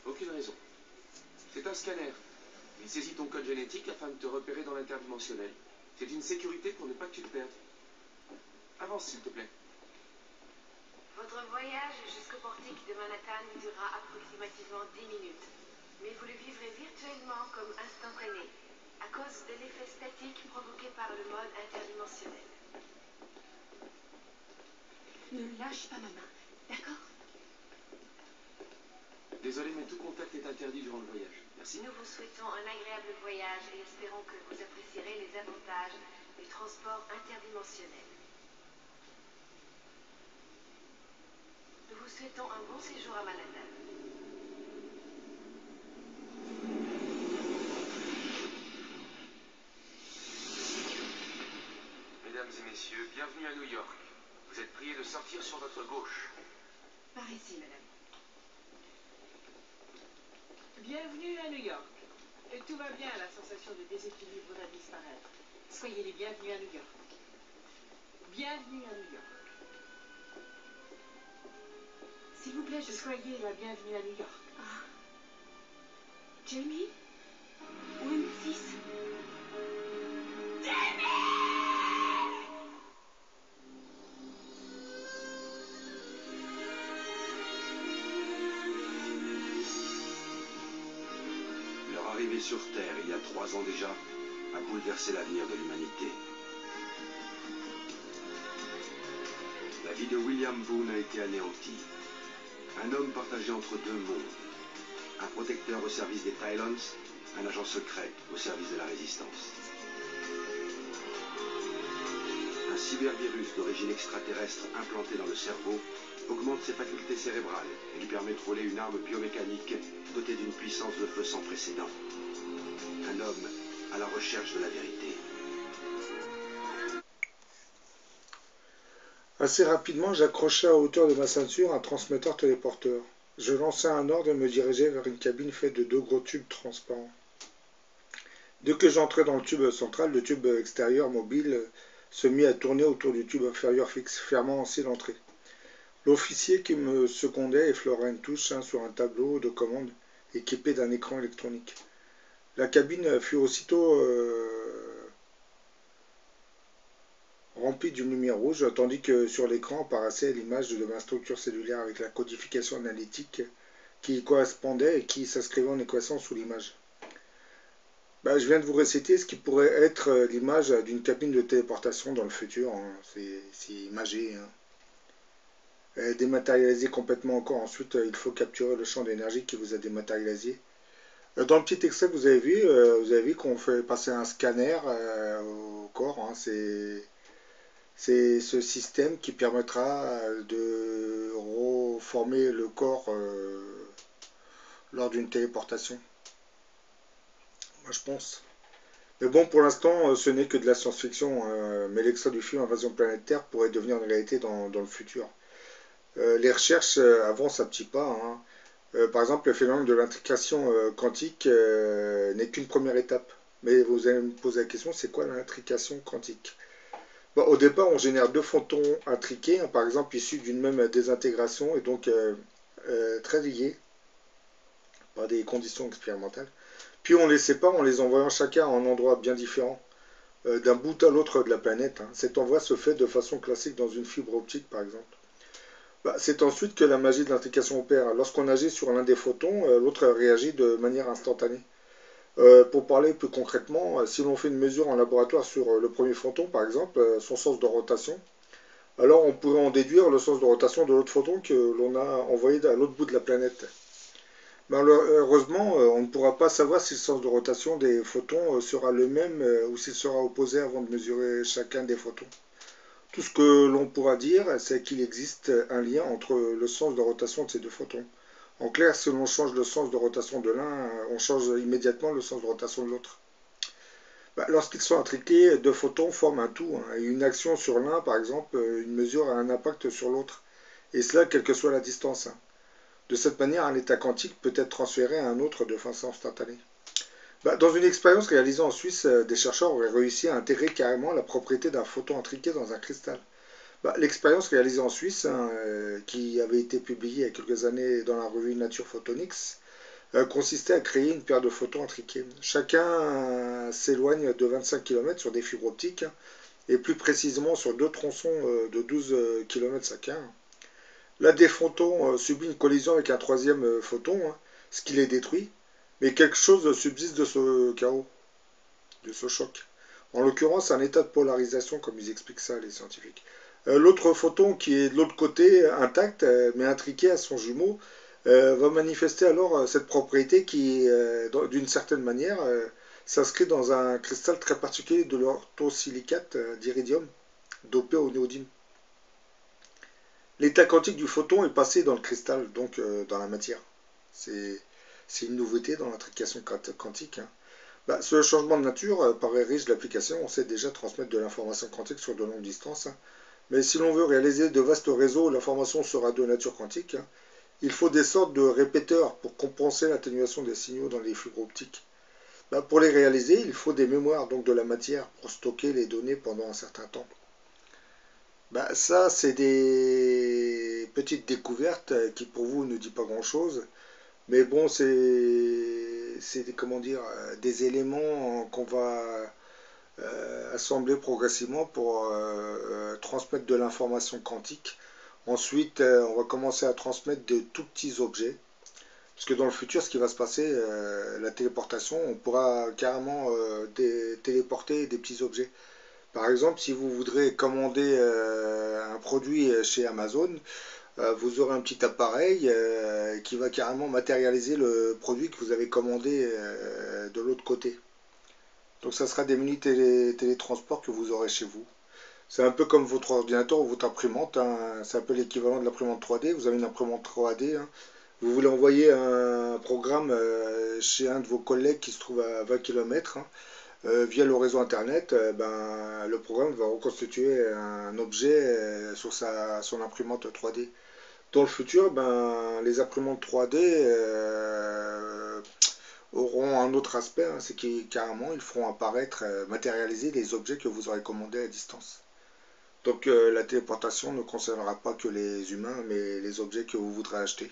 Aucune raison. C'est un scanner. Il saisit ton code génétique afin de te repérer dans l'interdimensionnel. C'est une sécurité pour ne pas que tu te perdes. Avance, s'il te plaît. Votre voyage jusqu'au portique de Manhattan durera approximativement 10 minutes. Mais vous le vivrez virtuellement comme instantané, à cause de l'effet statique provoqué par le mode interdimensionnel. Ne lâche pas ma main, d'accord? Désolé, mais tout contact est interdit durant le voyage. Merci. Nous vous souhaitons un agréable voyage et espérons que vous apprécierez les avantages du transport interdimensionnel. Nous vous souhaitons un bon séjour à Manhattan. Mesdames et messieurs, bienvenue à New York. Vous êtes priés de sortir sur votre gauche. Par ici, madame. Bienvenue à New York. Et tout va bien, la sensation de déséquilibre va disparaître. Soyez les bienvenus à New York. Bienvenue à New York. S'il vous plaît, Soyez la bienvenue à New York. Ah. Jamie? Où est mon fils? Leur arrivée sur Terre, il y a 3 ans déjà, a bouleversé l'avenir de l'humanité. La vie de William Boone a été anéantie. Un homme partagé entre deux mondes. Un protecteur au service des Tylons, un agent secret au service de la résistance. Un cybervirus d'origine extraterrestre implanté dans le cerveau augmente ses facultés cérébrales et lui permet de rouler une arme biomécanique dotée d'une puissance de feu sans précédent. Un homme à la recherche de la vérité. Assez rapidement, j'accrochai à hauteur de ma ceinture un transmetteur téléporteur. Je lançai un ordre et me dirigeai vers une cabine faite de 2 gros tubes transparents. Dès que j'entrai dans le tube central, le tube extérieur mobile se mit à tourner autour du tube inférieur fixe, fermant ainsi l'entrée. L'officier qui me secondait effleura une touche sur un tableau de commande équipé d'un écran électronique. La cabine fut aussitôt remplie d'une lumière rouge, tandis que sur l'écran apparaissait l'image de ma structure cellulaire avec la codification analytique qui y correspondait et qui s'inscrivait en équation sous l'image. Je viens de vous réciter ce qui pourrait être l'image d'une cabine de téléportation dans le futur. Hein. C'est imagé. Hein. Dématérialisé complètement encore. Ensuite, il faut capturer le champ d'énergie qui vous a dématérialisé. Dans le petit extrait que vous avez vu qu'on fait passer un scanner au corps. Hein. C'est ce système qui permettra de reformer le corps lors d'une téléportation. Moi, je pense. Mais bon, pour l'instant, ce n'est que de la science-fiction. Mais l'extrait du film Invasion planétaire pourrait devenir une réalité dans le futur. Les recherches avancent à petits pas. Hein. Par exemple, le phénomène de l'intrication quantique n'est qu'une première étape. Mais vous allez me poser la question, c'est quoi l'intrication quantique? Au départ, on génère 2 photons intriqués, hein, par exemple issus d'une même désintégration, et donc très liés par des conditions expérimentales. Puis on les sépare en les envoyant chacun à un endroit bien différent, d'un bout à l'autre de la planète. Hein. Cet envoi se fait de façon classique dans une fibre optique, par exemple. C'est ensuite que la magie de l'intrication opère. Lorsqu'on agit sur l'un des photons, l'autre réagit de manière instantanée. Pour parler plus concrètement, si l'on fait une mesure en laboratoire sur le premier photon, par exemple, son sens de rotation, alors on pourrait en déduire le sens de rotation de l'autre photon que l'on a envoyé à l'autre bout de la planète. Malheureusement, on ne pourra pas savoir si le sens de rotation des photons sera le même ou s'il sera opposé avant de mesurer chacun des photons. Tout ce que l'on pourra dire, c'est qu'il existe un lien entre le sens de rotation de ces 2 photons. En clair, si l'on change le sens de rotation de l'un, on change immédiatement le sens de rotation de l'autre. Lorsqu'ils sont intriqués, 2 photons forment un tout. Hein, et une action sur l'un, par exemple, une mesure a un impact sur l'autre. Et cela, quelle que soit la distance. Hein. De cette manière, un état quantique peut être transféré à un autre de façon instantanée. Dans une expérience réalisée en Suisse, des chercheurs auraient réussi à intégrer carrément la propriété d'un photon intriqué dans un cristal. L'expérience réalisée en Suisse, hein, qui avait été publiée il y a quelques années dans la revue Nature Photonics, consistait à créer une paire de photons intriqués. Chacun s'éloigne de 25 km sur des fibres optiques, et plus précisément sur deux tronçons de 12 km chacun. L'un des photons subit une collision avec un troisième photon, ce qui les détruit, mais quelque chose subsiste de ce chaos, de ce choc. En l'occurrence, un état de polarisation, comme ils expliquent ça, les scientifiques. L'autre photon qui est de l'autre côté, intact, mais intriqué à son jumeau, va manifester alors cette propriété qui, d'une certaine manière, s'inscrit dans un cristal très particulier de l'orthosilicate d'iridium, dopé au néodyme. L'état quantique du photon est passé dans le cristal, donc dans la matière. C'est une nouveauté dans l'intrication quantique. Ce changement de nature paraît riche d'applications. On sait déjà transmettre de l'information quantique sur de longues distances. Mais si l'on veut réaliser de vastes réseaux où l'information sera de nature quantique, il faut des sortes de répéteurs pour compenser l'atténuation des signaux dans les fibres optiques. Pour les réaliser, il faut des mémoires, donc de la matière, pour stocker les données pendant un certain temps. Ça, c'est des petites découvertes qui pour vous ne disent pas grand-chose. Mais bon, c'est comment dire, des éléments qu'on va assembler progressivement pour transmettre de l'information quantique. Ensuite, on va commencer à transmettre de tout petits objets. Parce que dans le futur, ce qui va se passer, la téléportation, on pourra carrément téléporter des petits objets. Par exemple, si vous voudrez commander un produit chez Amazon, vous aurez un petit appareil qui va carrément matérialiser le produit que vous avez commandé de l'autre côté. Donc ça sera des mini télétransports que vous aurez chez vous. C'est un peu comme votre ordinateur ou votre imprimante. C'est un peu l'équivalent de l'imprimante 3D. Vous avez une imprimante 3D. Vous voulez envoyer un programme chez un de vos collègues qui se trouve à 20 km. Via le réseau internet, le programme va reconstituer un objet sur son imprimante 3D. Dans le futur, les imprimantes 3D auront un autre aspect, c'est qu'ils carrément ils feront apparaître, matérialiser les objets que vous aurez commandés à distance. Donc la téléportation ne concernera pas que les humains, mais les objets que vous voudrez acheter.